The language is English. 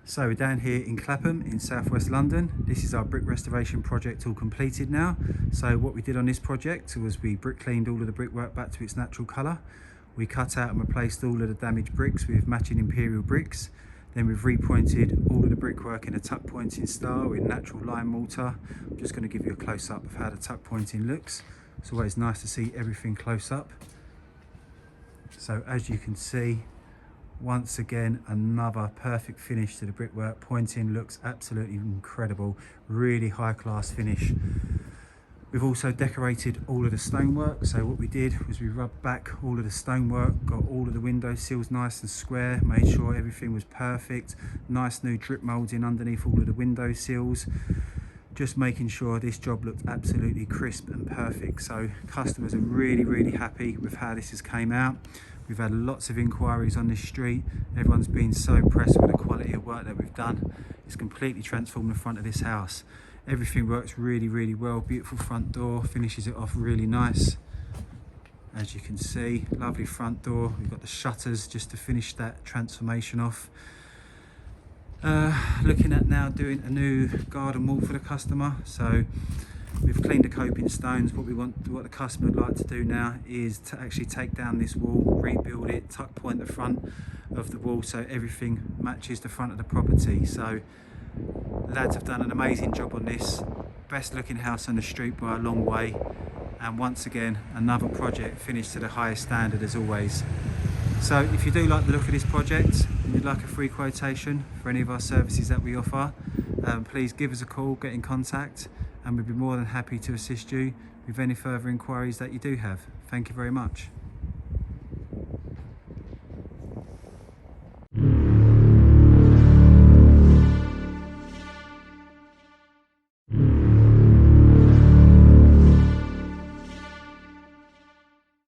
So we're down here in Clapham in southwest London. This is our brick restoration project all completed now. So what we did on this project was we brick cleaned all of the brickwork back to its natural colour. We cut out and replaced all of the damaged bricks with matching imperial bricks. Then we've repointed all of the brickwork in a tuck pointing style in natural lime mortar. I'm just going to give you a close up of how the tuck pointing looks. It's always nice to see everything close up. So as you can see, once again, another perfect finish to the brickwork. Pointing looks absolutely incredible, really high class finish. We've also decorated all of the stonework. So what we did was we rubbed back all of the stonework, got all of the window sills nice and square, made sure everything was perfect. Nice new drip moulding underneath all of the window sills. Just making sure this job looked absolutely crisp and perfect. So customers are really happy with how this has came out. We've had lots of inquiries on this street. Everyone's been so impressed with the quality of work that we've done. It's completely transformed the front of this house. Everything works really well. Beautiful front door, finishes it off really nice. As you can see, lovely front door. We've got the shutters just to finish that transformation off. Looking at now doing a new garden wall for the customer. So we've cleaned the coping stones. What the customer would like to do now is to actually take down this wall, rebuild it, tuck point the front of the wall so everything matches the front of the property. So lads have done an amazing job on this. Best looking house on the street by a long way. And once again, another project finished to the highest standard as always. So if you do like the look of this project and you'd like a free quotation for any of our services that we offer, please give us a call, get in contact, and we'd be more than happy to assist you with any further inquiries that you do have. Thank you very much.